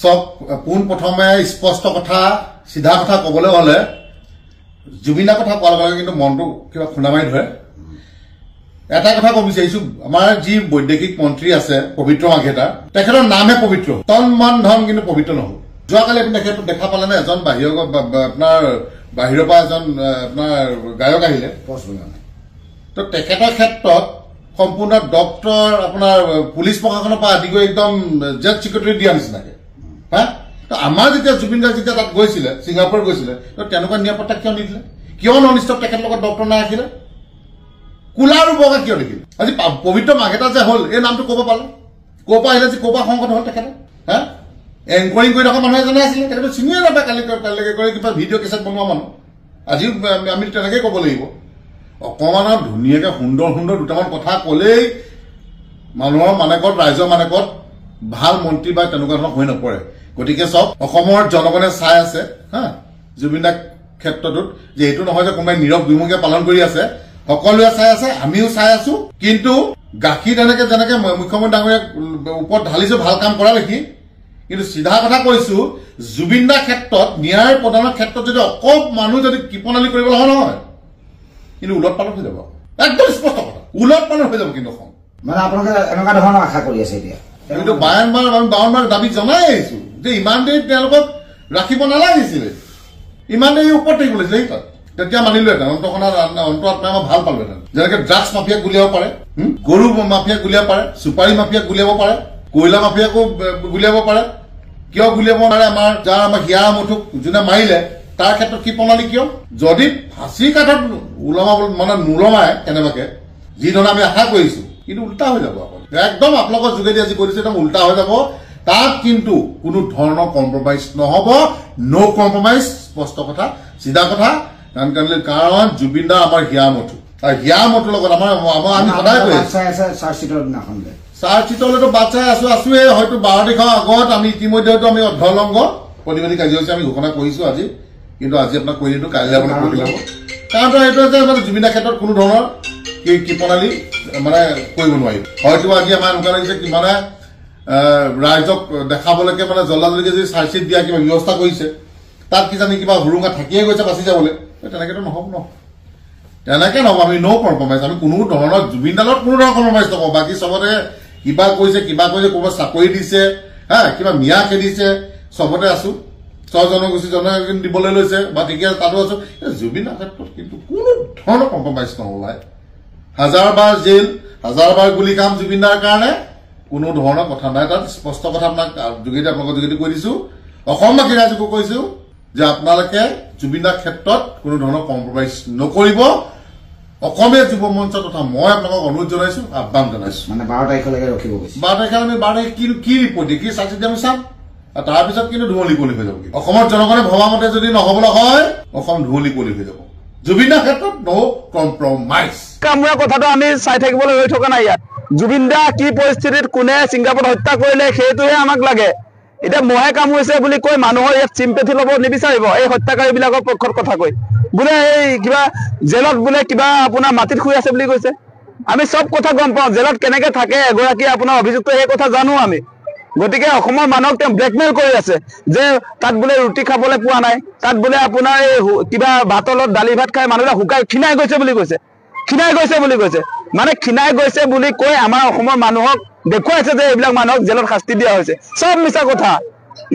সব পোন প্ৰথমে স্পষ্ট কথা সিধা কথা ক'বলৈ হলে জুবিনৰ কথা কোৱাৰ লগে কিন্তু মনটো কিবা খুন্দা মাৰি ধৰে এটা কথা কব বিচাৰিছো আমাৰ যি বৈদেশিক মন্ত্ৰী আছে পবিত্ৰ মাঘেটা তেখেতৰ নামহে পবিত্ৰ তন মন ধন কিন্তু পবিত্ৰ নহয় যোৱাকালি আপুনি দেখা পালে না এজন আপোনাৰ বাহিৰৰ পৰা এজন আপোনাৰ গায়ক আহিলে তো তেখেতৰ ক্ষেত্ৰত সম্পূৰ্ণ ডক্টৰ আপোনাৰ পুলিচ প্ৰশাসনৰ পৰা আদি কৰি একদম জেড চিকিউৰিটি দিয়া নিচিনাকে হা তো আমাৰ যেতিয়া জুবিন গাৰ্গ যেতিয়া তাত গৈছিলে ছিংগাপুৰ গৈছিলে তো তেনেকুৱা নিৰাপত্তা কিয় নিদিলে কিয় নন ষ্টপ তেখেতৰ লগত ডক্টৰ নাৰাখিলে কুলাৰ বগা কিয় দেখিলে আজি পবিত্ৰ মাঘেটা যে হ'ল এই নামটো ক'ব পালে ক'ৰ পৰা আহিলে যে ক'ৰ পৰা সংকট হ'ল তেখেতে হা এংকৰিং কৰি থকা মানুহ এজনে আছিলে তেখেতে চিনিয়ে নাপায় কালিলৈকে কৰি কিবা ভিডিঅ' কেছেট বনোৱা মানুহ আজিও আমি তেনেকৈ ক'ব লাগিব অকমান ধুনীয়াকে সুন্দৰ সুন্দৰ দুটামান কথা ক'লেই মানুহৰ মানেকত ৰাইজৰ মানেকত ভাল মন্ত্ৰী বা তেনেকুৱা ধৰণৰ হৈ নপৰে গতিকে চব অসমৰ জনগণে চাই আছে হা জুবিনৰ ক্ষেত্ৰটোত যে এইটো নহয় যে কোনোবাই নীৰৱ বিমুখে পালন কৰি আছে সকলোৱে চাই আছে আমিও চাই আছো কিন্তু গাখীৰ যেনেকে মুখ্যমন্ত্ৰী ডাঙৰীয়া ওপৰত ঢালিছো ভাল কাম কৰা দেখি কিন্তু সিধা কথা কৈছো জুবিনৰ ক্ষেত্ৰত ন্যায় প্ৰদানৰ ক্ষেত্ৰত যদি অকপ মানুহ যদি কৃপণালী কৰিব নহয় কিন্তু উলট পালট হৈ যাব একদম স্পষ্ট কথা উলট পালট হৈ যাব কিন্তু মানে আপোনালোকে এনেকুৱা ধৰণৰ আশা কৰি আছে এতিয়া কিন্তু বাৰম্বাৰ দাবী জনাই আহিছো যে ইমান দেৰি তেওঁলোকক ৰাখিব নালাগিছিলে ইমান দেৰি ওপৰত থাকিব লাগিছিলে সেই তাত তেতিয়া মানিলোহেঁতেন অন্তৰাত্মাই আমাৰ ভাল পালোহেঁতেন যেনেকে ড্ৰাগছ মাফিয়াক গুলিয়াব পাৰে গৰু মাফিয়াক গুলিয়াব পাৰে চুপাৰী মাফিয়াক গুলিয়াব পাৰে কয়লা মাফিয়াকো গুলিয়াব পাৰে কিয় গুলিয়াব নোৱাৰে আমাৰ যাৰ আমাৰ হিয়াৰ মুঠুক যোনে মাৰিলে তাৰ ক্ষেত্ৰত কি প্ৰণালী কিয় যদি ফাঁচি কাঠত ওলমাব মানে নোলমাই কেনেবাকে যিধৰণে আমি আশা কৰিছো কিন্তু উল্টা হৈ যাব একদম আপোনালোকৰ যোগেদি আজি কৰিছে একদম উল্টা হৈ যাব তাত কিন্তু কোনো ধৰণৰ কম্প্ৰমাইজ নহব ন' কম্প্ৰমাইজ স্পষ্ট কথা চিধা কথা কাৰণ জুবিন দা আমাৰ হিয়া মঠু আৰু হিয়া মঠুৰ লগত আমাৰ আমি সদায় কৈ চাৰ্চিটলৈতো বাট চাই আছোৱে হয়তো 12 তাৰিখৰ আগত আমি ইতিমধ্যে হয়তো আমি অৰ্ধলংঘ প্ৰতিবাদী কাৰ্যসূচী আমি ঘোষণা কৰিছো আজি কিন্তু আজি আপোনাক কৈ দিলো কাইলৈ আপোনাক কৈ দিলাব কাৰণ এইটো যে মানে জুবিনৰ ক্ষেত্ৰত কোনো ধৰণৰ কৃপণালী মানে কৰিব নোৱাৰিব হয়তো আজি আমাৰ এনেকুৱা লাগিছে কি মানে ৰাইজক দেখাবলৈকে মানে জল্দাজলদিকে যদি চাৰ্জশ্বিট দিয়া কিবা ব্যৱস্থা কৰিছে তাত কিজানি কিবা হুৰুঙা থাকিয়ে গৈছে বাচি যাবলৈ তেনেকেতো নহ'ব ন তেনেকে নহ'ব আমি ন' কম্প্ৰমাইজ আমি কোনো ধৰণৰ জুবিন দালত কোনো ধৰণৰ কম্প্ৰমাইজ নকৰোঁ বাকী চবতে কিবা কৈছে ক'ৰবাত চাকৰি দিছে হা কিবা মিয়া খেদিছে চবতে আছো জনগোষ্ঠী জনগোষ্ঠী দিবলৈ লৈছে বা ঠিকে তাতো আছো জুবিনৰ ক্ষেত্ৰত কিন্তু কোনো ধৰণৰ কম্প্ৰমাইজ নহ'ব হাজাৰবাৰ জেল হাজাৰবাৰ গুলি কাম জুবিনৰ কাৰণে কোনো ধৰণৰ কথা নাই তাত স্পষ্ট কথা আপোনাক যোগেদি আপোনালোকৰ যোগেদি কৈ দিছো অসমবাসী ৰাইজকো কৈছো যে আপোনালোকে জুবিনৰ ক্ষেত্ৰত কোনো ধৰণৰ কম্প্ৰমাইজ নকৰিব অসমীয়া যুৱ মঞ্চ তথা মই আপোনালোকক অনুৰোধ জনাইছো আহ্বান জনাইছো মানে 12 তাৰিখলৈকে ৰখিব গৈছে 12 তাৰিখে আমি 12 তাৰিখে কি ৰিপৰ্ট কি চাকচেছ আমি চাম আৰু তাৰপিছত কিন্তু ধুঁৱলি কুঁৱলী হৈ যাব অসমৰ জনগণে ভবা মতে যদি নহবলৈ হয় অসম ধুঁৱলি কুঁৱলী হৈ যাব জুবিনৰ ক্ষেত্ৰত ন' কম্প্ৰমাইজ কামৰা কথাটো আমি চাই থাকিবলৈ হৈ থকা নাই ইয়াত জুবিন দা কি পৰিস্থিতিত কোনে ছিংগাপুৰত হত্যা কৰিলে সেইটোহে আমাক লাগে এতিয়া মহে কামুৰিছে বুলি কৈ মানুহৰ ইয়াত চিম্পেথি ল'ব নিবিচাৰিব এই হত্যাকাৰী বিলাকৰ পক্ষত কথা কৈ বোলে এই কিবা জেলত বোলে কিবা আপোনাৰ মাটিত শুই আছে বুলি কৈছে আমি চব কথা গম পাওঁ জেলত কেনেকে থাকে এগৰাকী আপোনাৰ অভিযুক্ত সেই কথা জানো আমি গতিকে অসমৰ মানুহক তেওঁ ব্লেকমেইল কৰি আছে যে তাত বোলে ৰুটি খাবলৈ পোৱা নাই তাত বোলে আপোনাৰ এই কিবা ভাতৰ লগত দালি ভাত খাই মানুহবিলাক শুকাই খিনাই গৈছে বুলি কৈছে মানে খিনাই গৈছে বুলি কৈ আমাৰ অসমৰ মানুহক দেখুৱাইছে যে এইবিলাক মানুহক জেলত শাস্তি দিয়া হৈছে সব মিছা কথা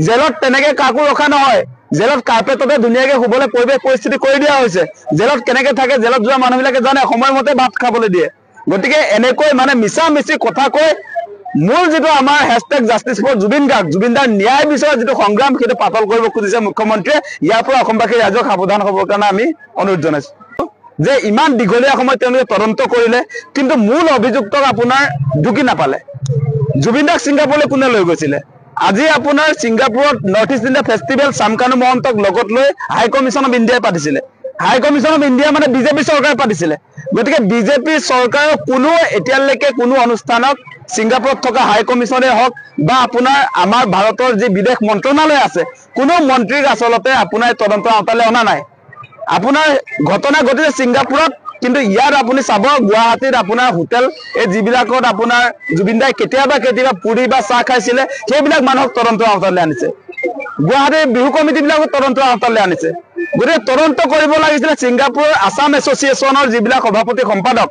জেলত তেনেকে কাকো ৰখা নহয় জেলত কাৰ্পেটতে ধুনীয়াকে শুবলৈ পৰিস্থিতি কৰি দিয়া হৈছে জেলত কেনেকে থাকে জেলত যোৱা মানুহবিলাকে জানে সময়মতে ভাত খাবলৈ দিয়ে গতিকে এনেকৈ মানে মিছা মিছি কথা কৈ মূল যিটো আমাৰ হেশটেগ জাষ্টিছ ফৰ জুবিন গাৰ্গ জুবিন দাৰ ন্যায় বিচাৰৰ যিটো সংগ্ৰাম সেইটো পাতল কৰিব খুজিছে মুখ্যমন্ত্ৰীয়ে ইয়াৰ পৰা অসমবাসী ৰাইজক সাৱধান হ'বৰ কাৰণে আমি অনুৰোধ জনাইছো যে ইমান দীঘলীয়া সময় তেওঁলোকে তদন্ত কৰিলে কিন্তু মূল অভিযুক্তক আপোনাৰ ঢুকি নাপালে জুবিন দাক ছিংগাপুৰলৈ কোনে লৈ গৈছিলে আজি আপোনাৰ ছিংগাপুৰত নৰ্থ ইষ্ট ইণ্ডিয়া ফেষ্টিভেল চামকানু মহন্তক লগত লৈ হাই কমিশ্যন অফ ইণ্ডিয়াই পাতিছিলে হাই কমিশ্যন অফ ইণ্ডিয়া মানে বিজেপি চৰকাৰে পাতিছিলে গতিকে বিজেপি চৰকাৰৰ কোনো এতিয়ালৈকে কোনো অনুষ্ঠানক ছিংগাপুৰত থকা হাই কমিশ্যনে হওক বা আপোনাৰ আমাৰ ভাৰতৰ যি বিদেশ মন্ত্ৰণালয় আছে কোনো মন্ত্ৰীক আচলতে আপোনাৰ তদন্তৰ আওতালৈ অনা নাই আপোনাৰ ঘটনা ঘটিছে ছিংগাপুৰত কিন্তু ইয়াত আপুনি চাব গুৱাহাটীত আপোনাৰ হোটেল এই যিবিলাকত আপোনাৰ জুবিন দাই কেতিয়াবা পুৰি বা চাহ খাইছিলে সেইবিলাক মানুহক তদন্তৰ আওতালৈ আনিছে গুৱাহাটীৰ বিহু কমিটিবিলাকো তদন্তৰ আওতালৈ আনিছে গতিকে তদন্ত কৰিব লাগিছিলে ছিংগাপুৰ আছাম এছ'চিয়েশ্যনৰ যিবিলাক সভাপতি সম্পাদক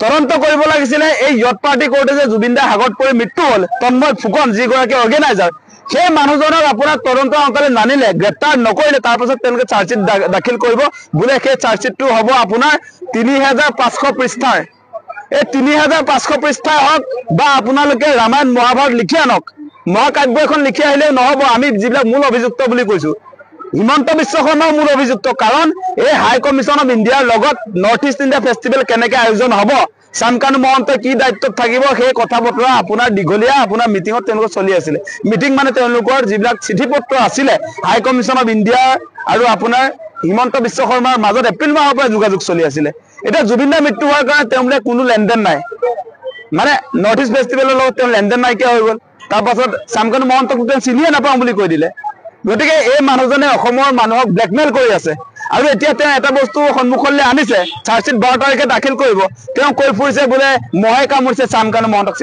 তদন্ত কৰিব লাগিছিলে এই ইয়ত পাৰ্টি কৰোঁতে যে জুবিন দাই হাগত পৰি মৃত্যু হ'ল তন্ময় ফুকন যিগৰাকী অৰ্গেনাইজাৰ সেই মানুহজনক আপোনাৰ তদন্ত আওতালৈ নানিলে গ্ৰেপ্তাৰ নকৰিলে তাৰপাছত তেওঁলোকে চাৰ্জশ্বিট দাখিল কৰিব বোলে সেই চাৰ্জশ্বিটটো হ'ব আপোনাৰ ৩৫০০ পৃষ্ঠাৰ এই ৩৫০০ পৃষ্ঠাই হওক বা আপোনালোকে ৰামায়ণ মহাভাৰত লিখি আনক মহাকাব্য এখন লিখি আহিলেও নহ'ব আমি যিবিলাক মূল অভিযুক্ত বুলি কৈছো হিমন্ত বিশ্ব শৰ্মাও মূল অভিযুক্ত কাৰণ এই হাই কমিশ্যন অফ ইণ্ডিয়াৰ লগত নৰ্থ ইষ্ট ইণ্ডিয়া ফেষ্টিভেল কেনেকৈ আয়োজন হ'ব শামকানু মহন্ত কি দায়িত্বত থাকিব সেই কথা বতৰা আপোনাৰ দীঘলীয়া আপোনাৰ মিটিঙত তেওঁলোকৰ চলি আছিলে মিটিং মানে তেওঁলোকৰ যিবিলাক চিঠি পত্ৰ আছিলে হাই কমিশ্যন অফ ইণ্ডিয়া আৰু আপোনাৰ হিমন্ত বিশ্ব শৰ্মাৰ মাজত এপ্ৰিল মাহৰ পৰা যোগাযোগ চলি আছিলে এতিয়া জুবিন দাৰ মৃত্যু হোৱাৰ কাৰণে তেওঁলোকে কোনো লেনদেন নাই মানে নৰ্থ ইষ্ট ফেষ্টিভেলৰ লগত তেওঁ লেনদেন নাইকিয়া হৈ গ'ল তাৰপাছত শামকানু মহন্তক তেওঁ চিনিয়ে নাপাওঁ বুলি কৈ দিলে গতিকে এই মানুহজনে অসমৰ মানুহক ব্লেকমেইল কৰি আছে আৰু এতিয়া তেওঁ এটা বস্তু সন্মুখলৈ আনিছে চাৰ্জশ্বিট 12 তাৰিখে দাখিল কৰিব তেওঁ কৈ ফুৰিছে বোলে মহে কামুৰিছে শামকানু মহন্তক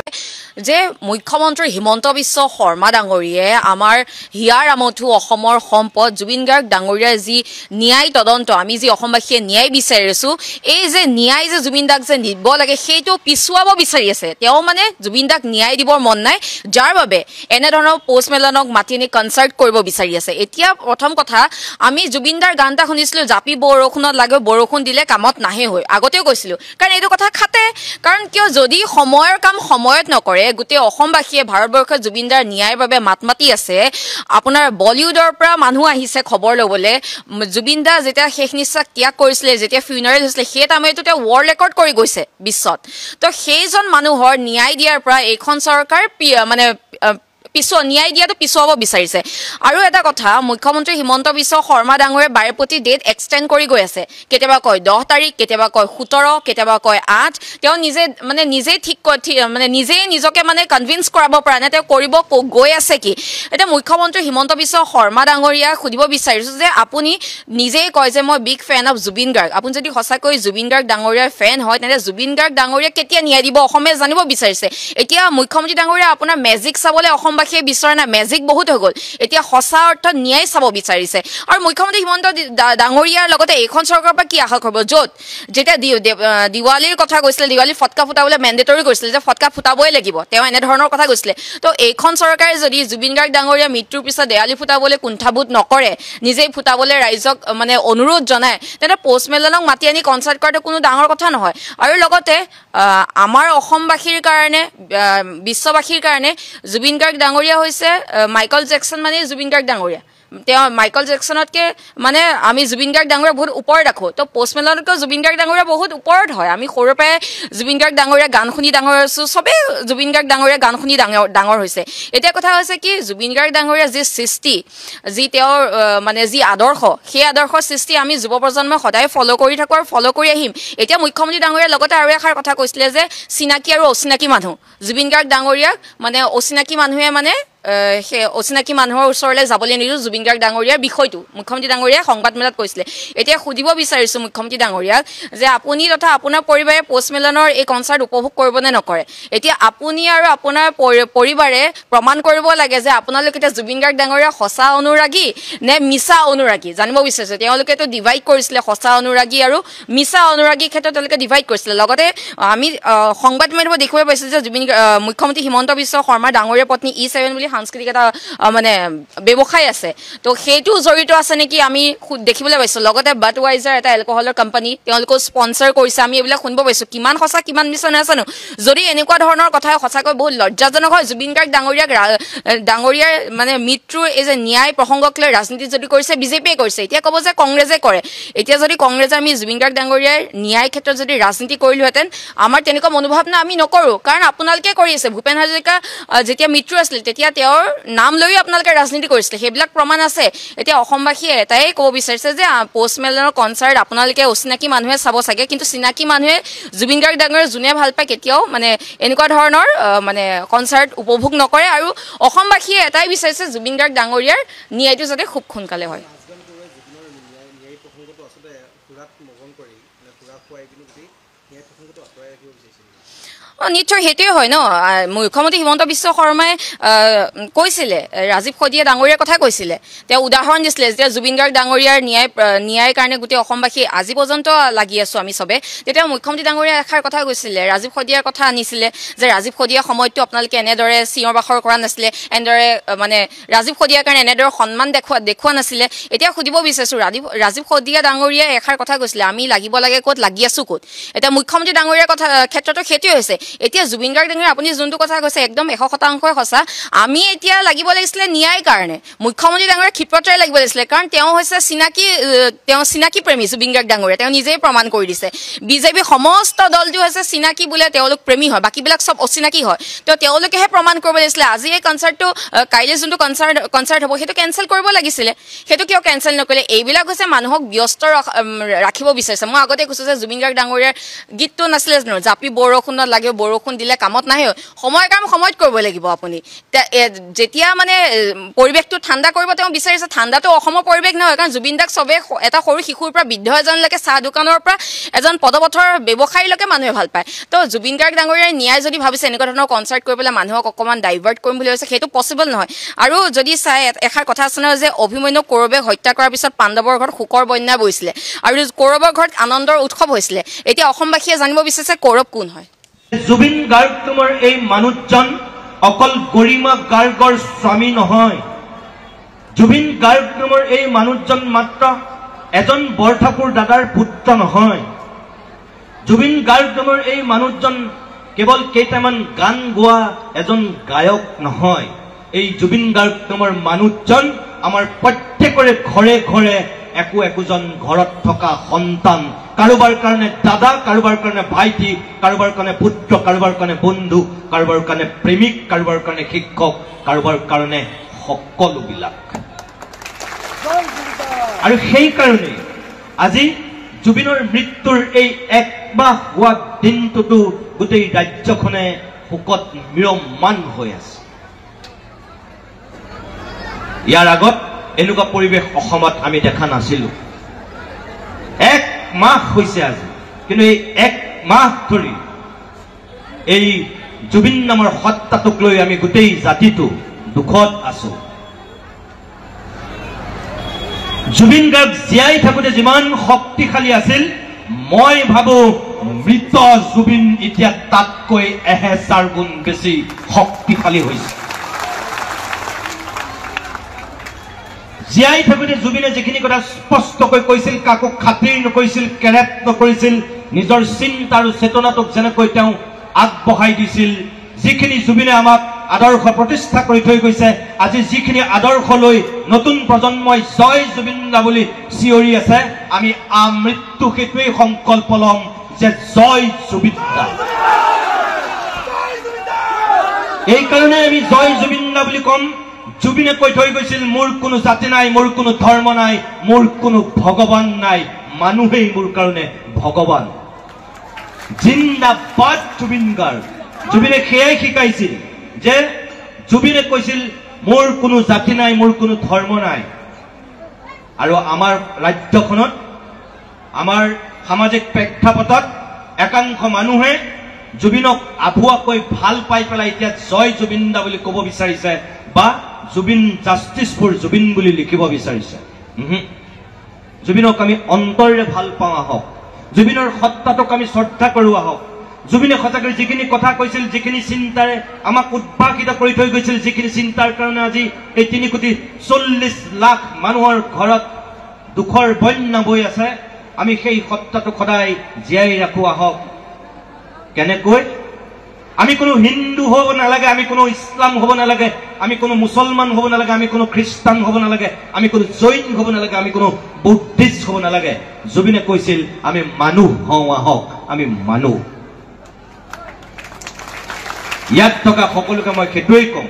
যে মুখ্যমন্ত্ৰী হিমন্ত বিশ্ব শৰ্মা ডাঙৰীয়ে আমাৰ হিয়াৰ আমঠু অসমৰ সম্পদ জুবিন গাৰ্গ ডাঙৰীয়াৰ যি ন্যায় তদন্ত আমি যি অসমবাসীয়ে ন্যায় বিচাৰিছো এই যে ন্যায় যে জুবিন দাক যে দিব লাগে সেইটো পিছুৱাব বিচাৰি আছে তেওঁ মানে জুবিন দাক ন্যায় দিবৰ মন নাই যাৰ বাবে এনেধৰণৰ পোষ্ট মেলনক মাতি নি কনচাৰ্ট কৰিব বিচাৰি আছে এতিয়া প্ৰথম কথা আমি জুবিন দাৰ গান এটা শুনিছিলো জাপি বৰষুণত লাগে বৰষুণ দিলে কামত নাহে হৈ আগতেও কৈছিলো কাৰণ এইটো কথা খাতে কাৰণ কিয় যদি সময়ৰ কাম সময়ত নকৰে গোটেই অসমবাসীয়ে ভাৰতবৰ্ষৰ জুবিন দাৰ ন্যায়ৰ বাবে মাত মাতি আছে আপোনাৰ বলিউডৰ পৰা মানুহ আহিছে খবৰ ল'বলৈ জুবিন দা যেতিয়া শেষ নিশ্বাস ত্যাগ কৰিছিলে যেতিয়া ফিউনাৰেল হৈছিলে সেই টাইমতো তেওঁ ৱৰ্ল্ড ৰেকৰ্ড কৰি গৈছে বিশ্বত তো সেইজন মানুহৰ ন্যায় দিয়াৰ পৰা এইখন চৰকাৰ মানে ন্যায় দিয়াটো পিছুৱাব বিচাৰিছে আৰু এটা কথা মুখ্যমন্ত্ৰী হিমন্ত বিশ্ব শৰ্মা ডাঙৰে বাৰে প্ৰতি ডেট এক্সটেণ্ড কৰি গৈ আছে কেতিয়াবা কয় 10 তাৰিখ কেতিয়াবা কয় 17 কেতিয়াবা কয় 8 তেওঁ নিজে ঠিক মানে নিজে নিজকে মানে কনভিন্স কৰাব পৰা নাই তেওঁ কৰিব গৈ আছে কি এটা মুখ্যমন্ত্ৰী হিমন্ত বিশ্ব শৰ্মা ডাঙৰীয়াক সুধিব বিচাৰিছো যে আপুনি নিজেই কয় যে মই big fan of Zubeen Garg আপুনি যদি সঁচাকৈ জুবিন গাৰ্গ ডাঙৰীয়াৰ ফেন হয় তেনে জুবিন গাৰ্গ ডাঙৰীয়াক কেতিয়া ন্যায় দিব অসমে জানিব বিচাৰিছে এতিয়া মুখ্যমন্ত্ৰী ডাঙৰীয়া আপোনাৰ মেজিক চাবলৈ অসম বিচৰা না মেজিক বহুত হৈ গ'ল এতিয়া সঁচা অৰ্থত ন্যায় চাব বিচাৰিছে আৰু মুখ্যমন্ত্ৰী হিমন্ত ডাঙৰীয়াৰ লগতে এইখন চৰকাৰৰ পৰা কি আশা কৰিব য'ত যেতিয়া দিৱালীৰ কথা কৈছিলে দিৱালী ফটকা ফুটাবলৈ মেণ্ডেটৰী কৰিছিলে যে ফটকা ফুটাবই লাগিব তেওঁ এনেধৰণৰ কথা কৈছিলে তো এইখন চৰকাৰে যদি জুবিন গাৰ্গ ডাঙৰীয়া মৃত্যুৰ পিছত দেৱালী ফুটাবলৈ কুণ্ঠাবোধ নকৰে নিজেই ফুটাবলৈ ৰাইজক মানে অনুৰোধ জনায় তেন্তে পোষ্ট মেলনক মাতি আনি কনচাৰ্ট কৰাটো কোনো ডাঙৰ কথা নহয় আৰু লগতে আমাৰ অসমবাসীৰ কাৰণে বিশ্ববাসীৰ কাৰণে জুবিন গাৰ্গ ডাঙৰীয়া হৈছে মাইকেল জেকসন মানে জুবিন গাৰ্গ ডাঙৰীয়া তেওঁ মাইকেল জেকসনতকৈ মানে আমি জুবিন গাৰ্গ ডাঙৰীয়া বহুত ওপৰত ৰাখোঁ তো পোষ্ট মেলনতকৈ জুবিন গাৰ্গ ডাঙৰীয়া বহুত ওপৰত হয় আমি সৰুৰ পৰাই জুবিন গাৰ্গ ডাঙৰীয়া গান শুনি ডাঙৰ হৈছোঁ চবেই জুবিন গাৰ্গ ডাঙৰীয়া গান শুনি ডাঙৰ হৈছে এতিয়া কথা হৈছে কি জুবিন গাৰ্গ ডাঙৰীয়া যি সৃষ্টি যি তেওঁৰ মানে যি আদৰ্শ সেই আদৰ্শৰ সৃষ্টি আমি যুৱ প্ৰজন্মই সদায় ফ'ল' কৰি থাকোঁ আৰু ফ'ল' কৰি আহিম এতিয়া মুখ্যমন্ত্ৰী ডাঙৰীয়াৰ লগতে আৰু এষাৰ কথা কৈছিলে যে চিনাকি আৰু অচিনাকি মানুহ জুবিন গাৰ্গ ডাঙৰীয়াক মানে অচিনাকি মানুহে মানে সেই অচিনাকি মানুহৰ ওচৰলৈ যাবলৈ নিদিওঁ জুবিন গাৰ্গ ডাঙৰীয়াৰ বিষয়টো মুখ্যমন্ত্ৰী ডাঙৰীয়াই সংবাদমেলত কৈছিলে এতিয়া সুধিব বিচাৰিছোঁ মুখ্যমন্ত্ৰী ডাঙৰীয়াক যে আপুনি তথা আপোনাৰ পৰিবাৰে পোষ্ট মেলনৰ এই কনচাৰ্ট উপভোগ কৰিব নে নকৰে এতিয়া আপুনি আৰু আপোনাৰ পৰিবাৰে প্ৰমাণ কৰিব লাগে যে আপোনালোকে এতিয়া জুবিন গাৰ্গ ডাঙৰীয়া সঁচা অনুৰাগী নে মিছা অনুৰাগী জানিব বিচাৰিছোঁ তেওঁলোকেতো ডিভাইড কৰিছিলে সঁচা অনুৰাগী আৰু মিছা অনুৰাগীৰ ক্ষেত্ৰত তেওঁলোকে ডিভাইড কৰিছিলে লগতে আমি সংবাদমেলত দেখিব পাইছোঁ যে মুখ্যমন্ত্ৰী হিমন্ত বিশ্ব শৰ্মা ডাঙৰীয়াৰ পত্নী E7 বুলি সাংস্কৃতিক এটা মানে ব্যৱসায় আছে তো সেইটো জড়িত আছে নেকি আমি দেখিবলৈ পাইছোঁ লগতে বাডৱাইজাৰ এটা এলকহলৰ কোম্পানী তেওঁলোকক স্পন্সৰ কৰিছে আমি এইবিলাক শুনিব পাইছোঁ কিমান সঁচা কিমান মিছা নাজানো যদি এনেকুৱা ধৰণৰ কথা সঁচাকৈ বহুত লজ্জাজনক হয় জুবিন গাৰ্গ ডাঙৰীয়াৰ মানে মৃত্যুৰ এই যে ন্যায় প্ৰসংগক লৈ ৰাজনীতি যদি কৰিছে বিজেপিয়ে কৰিছে এতিয়া ক'ব যে কংগ্ৰেছে কৰে এতিয়া যদি কংগ্ৰেছে আমি জুবিন গাৰ্গ ডাঙৰীয়াৰ ন্যায় ক্ষেত্ৰত যদি ৰাজনীতি কৰিলোহেঁতেন আমাৰ তেনেকুৱা মনোভাৱনা আমি নকৰোঁ কাৰণ আপোনালোকে কৰি আছে ভূপেন হাজৰিকা যেতিয়া মৃত্যু আছিল তেতিয়া তেওঁৰ নাম লৈও আপোনালোকে ৰাজনীতি কৰিছিলে সেইবিলাক প্ৰমাণ আছে এতিয়া অসমবাসীয়ে এটাই ক'ব বিচাৰিছে যে পোষ্ট মেলনৰ কনচাৰ্ট আপোনালোকে অচিনাকি মানুহে চাব চাগে কিন্তু চিনাকি মানুহে জুবিন গাৰ্গ ডাঙৰীয়া যোনে ভাল পায় কেতিয়াও মানে এনেকুৱা ধৰণৰ মানে কনচাৰ্ট উপভোগ নকৰে আৰু অসমবাসীয়ে এটাই বিচাৰিছে জুবিন গাৰ্গ ডাঙৰীয়াৰ ন্যায়টো যাতে খুব সোনকালে হয় নিশ্চয় সেইটোৱে হয় ন মুখ্যমন্ত্ৰী হিমন্ত বিশ্ব শৰ্মাই কৈছিলে ৰাজীৱ শদিয়া ডাঙৰীয়াৰ কথা কৈছিলে তেওঁ উদাহৰণ দিছিলে যেতিয়া জুবিন গাৰ্গ ডাঙৰীয়াৰ ন্যায়ৰ কাৰণে গোটেই অসমবাসী আজি পৰ্যন্ত লাগি আছো আমি চবে তেতিয়া মুখ্যমন্ত্ৰী ডাঙৰীয়াই এষাৰ কথা কৈছিলে ৰাজীৱ শদিয়াৰ কথা আনিছিলে যে ৰাজীৱ শদিয়া সময়তো আপোনালোকে এনেদৰে চিঞৰ বাখৰ কৰা নাছিলে এনেদৰে মানে ৰাজীৱ শদিয়াৰ কাৰণে এনেদৰে সন্মান দেখুওৱা নাছিলে এতিয়া সুধিব বিচাৰিছো ৰাজীৱ শদিয়া ডাঙৰীয়াই এষাৰ কথা কৈছিলে আমি লাগিব লাগে ক'ত লাগি আছো ক'ত এতিয়া মুখ্যমন্ত্ৰী ডাঙৰীয়াৰ কথা ক্ষেত্ৰতো সেইটোৱে হৈছে এতিয়া জুবিন গাৰ্গ ডাঙৰীয়া আপুনি যোনটো কথা কৈছে একদম 100% সঁচা আমি এতিয়া লাগিব লাগিছিলে ন্যায়ৰ কাৰণে মুখ্যমন্ত্ৰী ডাঙৰীয়া ক্ষিপ্ৰতাৰে লাগিব লাগিছিলে কাৰণ তেওঁ হৈছে চিনাকি প্ৰেমী জুবিন গাৰ্গ ডাঙৰীয়া তেওঁ নিজেই প্ৰমাণ কৰি দিছে বিজেপি সমস্ত দলটো হৈছে চিনাকি বোলে তেওঁলোক প্ৰেমী হয় বাকীবিলাক চব অচিনাকি হয় তো তেওঁলোকেহে প্ৰমাণ কৰিব লাগিছিলে আজি এই কনচাৰ্টটো কাইলৈ যোনটো কনচাৰ্ট হ'ব সেইটো কেঞ্চেল কৰিব লাগিছিলে সেইটো কিয় কেঞ্চেল নকৰিলে এইবিলাক হৈছে মানুহক ব্যস্ত ৰাখিব বিচাৰিছে মই আগতে কৈছোঁ যে জুবিন গাৰ্গ ডাঙৰীয়াৰ গীতটো নাছিলে জানো জাপি বৰষুণত লাগে বৰষুণ দিলে কামত নাহে সময়ৰ কাম সময়ত কৰিব লাগিব আপুনি যেতিয়া মানে পৰিৱেশটো ঠাণ্ডা কৰিব তেওঁ বিচাৰিছে ঠাণ্ডাটো অসমৰ পৰিৱেশ নহয় কাৰণ জুবিন দাক চবে এটা সৰু শিশুৰ পৰা বৃদ্ধ এজনলৈকে চাহ দোকানৰ পৰা এজন পদপথৰ ব্যৱসায়ীলৈকে মানুহে ভাল পায় তো জুবিন গাৰ্গ ডাঙৰীয়াৰ ন্যায় যদি ভাবিছে এনেকুৱা ধৰণৰ কনচাৰ্ট কৰি পেলাই মানুহক অকণমান ডাইভাৰ্ট কৰিম বুলি ভাবিছে সেইটো পচিবল নহয় আৰু যদি চাই এষাৰ কথা আছে নহয় যে অভিমন্যু কৌৰৱে হত্যা কৰাৰ পিছত পাণ্ডৱৰ ঘৰত শোকৰ বন্যা বৈছিলে আৰু কৌৰৱৰ ঘৰত আনন্দৰ উৎসৱ হৈছিলে এতিয়া অসমবাসীয়ে জানিব বিচাৰিছে কৌৰৱ কোন হয় জুবিন গাৰ্গ তোমাৰ এই মানুহজন অকল গৰিমা গাৰ্গৰ স্বামী নহয় জুবিন গাৰ্গ তোমাৰ এই মানুহজন মাত্ৰ এজন বৰঠাকুৰ দাদাৰ পুত্ৰ নহয় জুবিন গাৰ্গ তোমাৰ এই মানুহজন কেৱল কেইটামান গান গোৱা এজন গায়ক নহয় এই জুবিন গাৰ্গ তোমাৰ মানুহজন আমাৰ প্ৰত্যেকৰে ঘৰে ঘৰে একোজন ঘৰত থকা সন্তান কাৰোবাৰ কাৰণে দাদা কাৰোবাৰ কাৰণে ভাইটি কাৰোবাৰ কাৰণে পুত্ৰ কাৰোবাৰ কাৰণে বন্ধু কাৰোবাৰ কাৰণে প্ৰেমিক কাৰোবাৰ কাৰণে শিক্ষক কাৰোবাৰ কাৰণে সকলোবিলাক আৰু সেই কাৰণে আজি জুবিনৰ মৃত্যুৰ এই একমাহ হোৱা দিনটোতো গোটেই ৰাজ্যখনে শোকত ম্ৰিয়মান হৈ আছে ইয়াৰ আগত এনেকুৱা পৰিৱেশ অসমত আমি দেখা নাছিলো এক মাহ হৈছে আজি কিন্তু এই এক মাহ ধৰি এই জুবিন নামৰ হত্যাটোক লৈ আমি গোটেই জাতিটো দুখত আছো জুবিন গাৰ্গ জীয়াই থাকোঁতে যিমান শক্তিশালী আছিল মই ভাবো মৃত জুবিন এতিয়া তাতকৈ 1000 গুণ বেছি শক্তিশালী হৈছে জীয়াই থাকোঁতে জুবিনে যিখিনি কথা স্পষ্টকৈ কৈছিল কাকো খাতিৰ নকৰিছিল কেৰেপ নকৰিছিল নিজৰ চিন্তা আৰু চেতনাটোক যেনেকৈ তেওঁ আগবঢ়াই দিছিল যিখিনি জুবিনে আমাক আদৰ্শ প্ৰতিষ্ঠা কৰি থৈ গৈছে আজি যিখিনি আদৰ্শ লৈ নতুন প্ৰজন্মই জয় জুবিন দা বুলি চিঞৰি আছে আমি আমৃত্যু সেইটোৱেই সংকল্প ল'ম যে জয় জুবিন দা এই কাৰণে আমি জয় জুবিন দা বুলি ক'ম জুবিনে কৈ থৈ গৈছিল মোৰ কোনো জাতি নাই মোৰ কোনো ধৰ্ম নাই মোৰ কোনো ভগৱান নাই মানুহেই মোৰ কাৰণে ভগৱান জিন্দাবাদ জুবিন গাৰ্গ জুবিনে সেয়াই শিকাইছিল যে জুবিনে কৈছিল মোৰ কোনো জাতি নাই মোৰ কোনো ধৰ্ম নাই আৰু আমাৰ ৰাজ্যখনত আমাৰ সামাজিক প্ৰেক্ষাপটত একাংশ মানুহে জুবিনক আভুৱাকৈ ভাল পাই পেলাই এতিয়া জয় জুবিন দা বুলি ক'ব বিচাৰিছে বা জুবিন জাষ্টিছ ফৰ জুবিন বুলি লিখিব বিচাৰিছে জুবিনক আমি অন্তৰেৰে ভাল পাওঁ আহক জুবিনৰ সত্তাটোক আমি শ্ৰদ্ধা কৰোঁ আহক জুবিনে সঁচাকৈ যিখিনি কথা কৈছিল যিখিনি চিন্তাৰে আমাক উদ্ভাসিত কৰি থৈ গৈছিল যিখিনি চিন্তাৰ কাৰণে আজি এই 3,40,00,000 মানুহৰ ঘৰত দুখৰ বন্যা বৈ আছে আমি সেই সত্তাটোক সদায় জীয়াই ৰাখোঁ আহক কেনেকৈ আমি কোনো হিন্দু হ'ব নালাগে আমি কোনো ইছলাম হ'ব নালাগে আমি কোনো মুছলমান হ'ব নালাগে আমি কোনো খ্ৰীষ্টান হ'ব নালাগে আমি কোনো জৈন হ'ব নালাগে আমি কোনো বুদ্ধিষ্ট হ'ব নালাগে জুবিনে কৈছিল আমি মানুহ হওঁ আহক আমি মানুহ ইয়াত থকা সকলোকে মই সেইটোৱেই কওঁ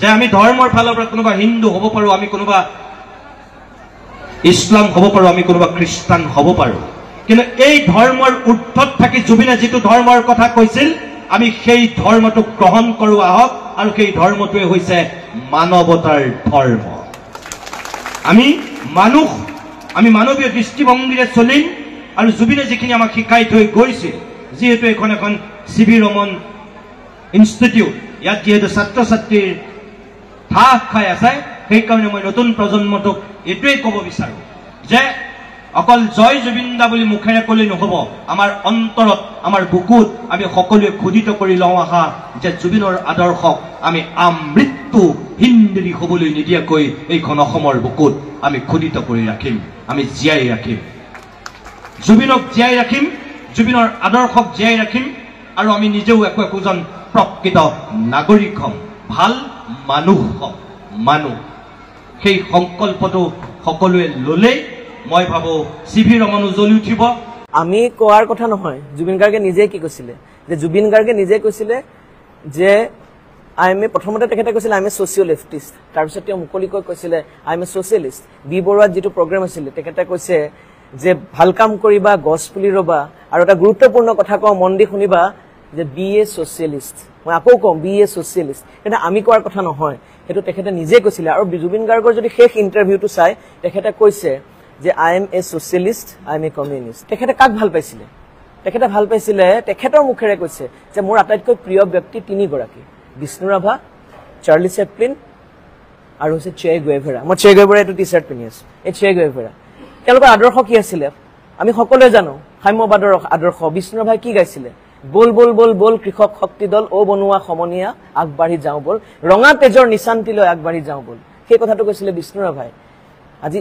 যে আমি ধৰ্মৰ ফালৰ পৰা কোনোবা হিন্দু হ'ব পাৰোঁ আমি কোনোবা ইছলাম হ'ব পাৰোঁ আমি কোনোবা খ্ৰীষ্টান হ'ব পাৰোঁ কিন্তু এই ধৰ্মৰ ঊৰ্ধত থাকি জুবিনে যিটো ধৰ্মৰ কথা কৈছিল আমি সেই ধৰ্মটোক গ্ৰহণ কৰোঁ আহক আৰু সেই ধৰ্মটোৱে হৈছে মানৱতাৰ ধৰ্ম আমি মানুহ আমি মানৱীয় দৃষ্টিভংগীৰে চলিম আৰু জুবিনে যিখিনি আমাক শিকাই থৈ গৈছিল যিহেতু এখন CV ৰমন ইনষ্টিটিউট ইয়াত যিহেতু ছাত্ৰ ছাত্ৰীৰ ঠাস খাই আছে সেইকাৰণে মই নতুন প্ৰজন্মটোক এইটোৱেই ক'ব বিচাৰোঁ যে অকল জয় জুবিন দা বুলি মুখেৰে ক'লে নহ'ব আমাৰ অন্তৰত আমাৰ বুকুত আমি সকলোৱে খোদিত কৰি লওঁ আহা যে জুবিনৰ আদৰ্শক আমি আমৃত্যু হিন্দী হ'বলৈ নিদিয়াকৈ এইখন অসমৰ বুকুত আমি খোদিত কৰি ৰাখিম আমি জীয়াই ৰাখিম জুবিনক জীয়াই ৰাখিম জুবিনৰ আদৰ্শক জীয়াই ৰাখিম আৰু আমি নিজেও একোজন প্ৰকৃত নাগৰিক হ'ম ভাল মানুহ হ'ম মানুহ সেই সংকল্পটো সকলোৱে ল'লেই মই ভাবো CV ৰমনো জ্বলি উঠিব আমি কোৱাৰ কথা নহয় জুবিন গাৰ্গে নিজে কি কৈছিলে যে জুবিন গাৰ্গে নিজে কৈছিলে যে প্ৰথমতে তেখেতে কৈছিলে I am a socio' leftist তাৰপিছত তেওঁ মুকলিকৈ কৈছিলে I am a socialist B বৰুৱাত যিটো প্ৰগ্ৰেম আছিলে তেখেতে কৈছে যে ভাল কাম কৰিবা গছ পুলি ৰুবা আৰু এটা গুৰুত্বপূৰ্ণ কথা কওঁ মন দি শুনিবা যে বি এ ছ'চিয়েলিষ্ট মই আকৌ কওঁ বি এ ছ'চিয়েলিষ্ট কিন্তু আমি কোৱাৰ কথা নহয় সেইটো তেখেতে নিজে কৈছিলে আৰু জুবিন গাৰ্গৰ যদি শেষ ইণ্টাৰভিউটো চাই তেখেতে কৈছে যে আই am a socialist I am A communist তেখেতে কাক ভাল পাইছিলে তেখেতে ভাল পাইছিলে তেখেতৰ মুখেৰে কৈছে যে মোৰ আটাইতকৈ প্ৰিয় ব্যক্তি তিনিগৰাকী বিষ্ণু ৰাভা চাৰ্লি চেপলিন আৰু হৈছে চে গুয়েভেৰা মই চে গুয়েভেৰা এইটো টি চাৰ্ট পিন্ধি আছো এই চে গুয়েভেৰা তেওঁলোকৰ আদৰ্শ কি আছিলে আমি সকলোৱে জানো সাম্যবাদৰ আদৰ্শ বিষ্ণু ৰাভাই কি গাইছিলে বল বল বল বল কৃষক শক্তি দল ও বনোৱা সমনীয়া আগবাঢ়ি যাওঁ বল ৰঙা তেজৰ নিচান্তিলৈ আগবাঢ়ি যাওঁ বল সেই কথাটো কৈছিলে বিষ্ণু ৰাভাই আজি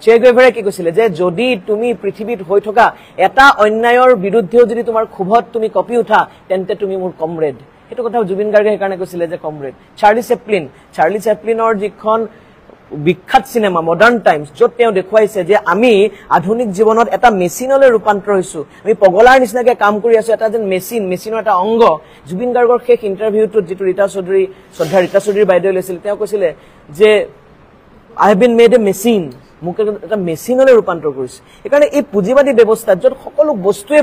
চে গুয়েভেৰাই কি কৈছিলে যে যদি তুমি পৃথিৱীত হৈ থকা এটা অন্যায়ৰ বিৰুদ্ধেও যদি তোমাৰ ক্ষোভত তুমি কঁপি উঠা তেন্তে তুমি মোৰ কমৰেড সেইটো কথা জুবিন গাৰ্গে সেইকাৰণে কৈছিলে যে কমৰেড চাৰ্লি চেপলিনৰ যিখন বিখ্যাত চিনেমা মডাৰ্ণ টাইমছ য'ত তেওঁ দেখুৱাইছে যে আমি আধুনিক জীৱনত এটা মেচিনলৈ ৰূপান্তৰ হৈছো আমি পগলাৰ নিচিনাকে কাম কৰি আছো এটা যেন মেচিনৰ এটা অংগ জুবিন গাৰ্গৰ শেষ ইণ্টাৰভিউটোত যিটো ৰীতা চৌধুৰী বাইদেৱে লৈছিলে তেওঁ কৈছিলে যে I have been made a machine মোক এটা মেচিনলৈ ৰূপান্তৰ কৰিছে সেইকাৰণে এই পুঁজিবাদী ব্যৱস্থাত য'ত সকলো বস্তুৱে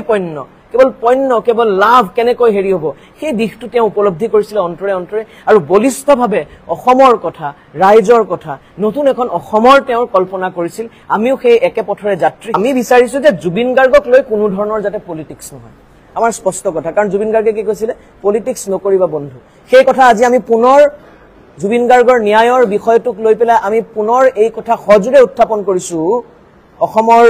কেৱল লাভ কেনেকৈ হেৰি হ'ব সেই দিশটো তেওঁ উপলব্ধি কৰিছিলে অন্তৰে আৰু বলিষ্ঠভাৱে অসমৰ কথা ৰাইজৰ কথা নতুন এখন অসমৰ তেওঁ কল্পনা কৰিছিল আমিও সেই একে পথৰে যাত্ৰী আমি বিচাৰিছো যে জুবিন গাৰ্গক লৈ কোনো ধৰণৰ যাতে পলিটিক্স নহয় আমাৰ স্পষ্ট কথা কাৰণ জুবিন গাৰ্গে কি কৈছিলে পলিটিক্স নকৰিবা বন্ধু সেই কথা আজি আমি পুনৰ জুবিন গাৰ্গৰ ন্যায়ৰ বিষয়টোক লৈ পেলাই আমি পুনৰ এই কথা সজোৰে উত্থাপন কৰিছো অসমৰ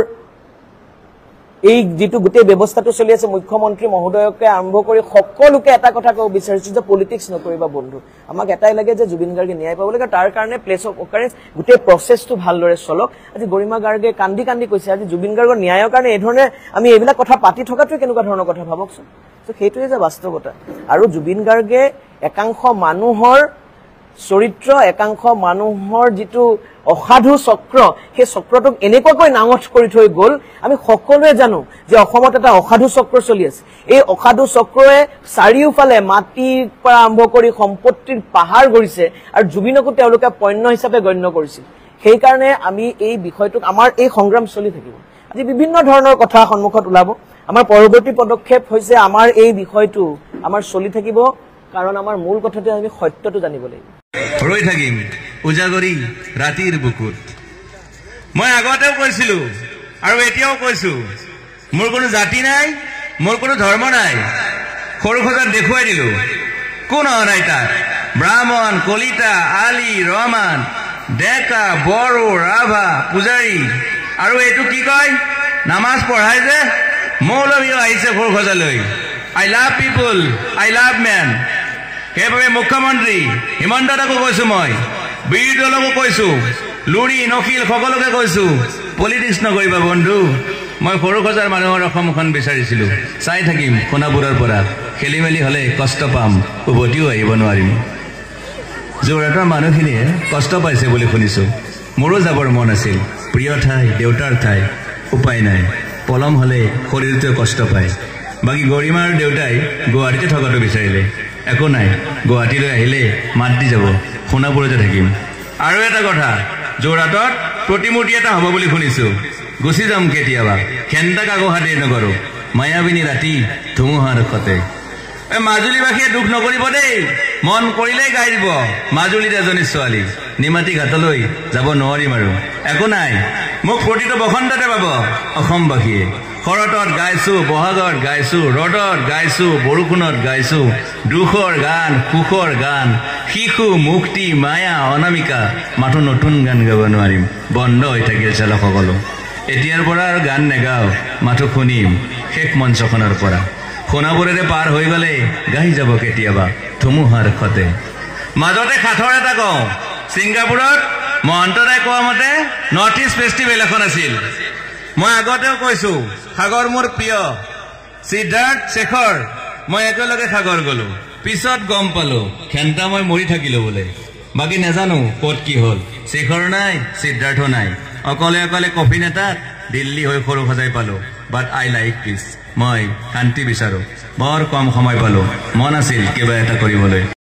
এই যেটো গোটেই ব্যৱস্থাটো চলি আছে মুখ্যমন্ত্ৰী মহোদয়কে আৰম্ভ কৰি সকলোকে এটা কথা কব বিচাৰিছো যে পলিটিক্স নকৰিবা বন্ধু আমাক এটাই লাগে যে জুবিন গাৰ্গে ন্যায় পাব লাগে তাৰ কাৰণে প্লেস অফ অকাৰেন্স গোটেই প্ৰসেসটো ভালদৰে চলক আজি গৰিমা গাৰ্গে কান্দি কৈছে আজি জুবিন গাৰ্গৰ ন্যায়ৰ কাৰণে এই ধৰণে আমি এইবিলাক কথা পাতি থকাটো কেনেকুৱা ধৰণৰ কথা ভাবকচোন তো সেইটোৱে যে বাস্তৱতা আৰু জুবিন গাৰ্গে একাংশ মানুহৰ চৰিত্ৰ একাংশ মানুহৰ যেটো অসাধু চক্ৰ সেই চক্ৰটোক এনেকুৱাকৈ নাঙঠ কৰি থৈ গল আমি সকলোৱে জানো যে অসমত এটা অসাধু চক্ৰ চলি আছে এই অসাধু চক্ৰয়ে চাৰিওফালে মাটিৰ পৰা আৰম্ভ কৰি সম্পত্তিৰ পাহাৰ গৰিছে আৰু জুবিনকো তেওঁলোকে পণ্য হিচাপে গণ্য কৰিছিল সেই কাৰণে আমি এই বিষয়টোক আমাৰ এই সংগ্ৰাম চলি থাকিব আজি বিভিন্ন ধৰণৰ কথা সন্মুখত ওলাব আমাৰ পৰৱৰ্তী পদক্ষেপ হৈছে আমাৰ এই বিষয়টো আমাৰ চলি থাকিব কাৰণ আমাৰ মূল কথাটো আমি সত্যটো জানিব লাগিব ৰৈ থাকিম উজাগৰি ৰাতিৰ বুকুত মই আগতেও কৈছিলো আৰু এতিয়াও কৈছো মোৰ কোনো জাতি নাই মোৰ কোনো ধৰ্ম নাই সৰু খজাত দেখুৱাই দিলো কোন নাই তাত ব্ৰাহ্মণ কলিতা আলি ৰহমান ডেকা বড়ো ৰাভা পূজাৰী আৰু এইটো কি কয় নামাজ পঢ়াই যে মৌলবীও আহিছে সৰু খজালৈ I love people I love man সেইবাবে মুখ্যমন্ত্ৰী হিমন্ত দাকো কৈছো মই বিৰোধী দলকো কৈছো লুৰি নখিল সকলোকে কৈছো পলিটিক্স নকৰিবা বন্ধু মই সৰু খজাৰ মানুহৰ অসমখন বিচাৰিছিলো চাই থাকিম সোণাপুৰৰ পৰা খেলি মেলি হলে কষ্ট পাম উভতিও আহিব নোৱাৰিম যোৰহাটৰ মানুহখিনিয়ে কষ্ট পাইছে বুলি শুনিছো মোৰো যাবৰ মন আছিল প্ৰিয় ঠাই দেউতাৰ ঠাই উপায় নাই পলম হলে শৰীৰটোৱে কষ্ট পায় বাকী গৰিমাৰ দেউতাই গুৱাহাটীতে থকাটো বিচাৰিলে একো নাই গুৱাহাটীলৈ আহিলে মাত দি যাব সোণাপুৰতে থাকিম আৰু এটা কথা যোৰহাটত প্ৰতিমূৰ্তি এটা হ'ব বুলি শুনিছো গুচি যাম কেতিয়াবা খেন্দা কাকো হাতে নকৰো মায়াবিনী ৰাতি ধুমুহাৰ সতে মাজুলীবাসীয়ে দুখ নকৰিব দেই মন কৰিলে গাই দিব মাজুলীত এজনী ছোৱালী নিমাতী ঘাটলৈ যাব নোৱাৰিম আৰু একো নাই মোক প্ৰতিটো বসন্ততে পাব অসমবাসীয়ে শৰতত গাইছো, বহাগত গাইছো, ৰদত গাইছো, বৰষুণত গাইছো, দুখৰ গান, সুখৰ গান, শিশু, মুক্তি, মায়া, অনামিকা, মাথো নতুন গান গাব নোৱাৰিম, বন্ধ হৈ থাকিল চালক সকলো। এতিয়াৰ পৰা আৰু গান নেগাওঁ, মাথো শুনিম শেষ মঞ্চখনৰ পৰা। শুনাবোৰেৰে পাৰ হৈ গ'লে গাই যাব কেতিয়াবা ধুমুহাৰ খতে। মাজতে সাঁথৰ এটা কওঁ, ছিংগাপুৰত মহন্তদাই কোৱা মতে নৰ্থ ইষ্ট ফেষ্টিভেল এখন আছিল। মই আগতেও কৈছো সাগৰ মোৰ প্ৰিয়, সিদ্ধাৰ্থ শেখৰ মই একেলগে সাগৰ গলো। পিছত গম পালো খেন্তা মই মৰি থাকিলো বোলে। বাকী নাজানো ক'ত কি হ'ল, শেখৰ নাই, সিদ্ধাৰ্থ নাই, অকলে অকলে কফি নেতাত দিল্লী হৈ সৰু সজাই পালো। বাট আই লাইক পিচ, মই শান্তি বিচাৰো। বৰ কম সময় পালো, মন আছিল কিবা এটা কৰিবলৈ।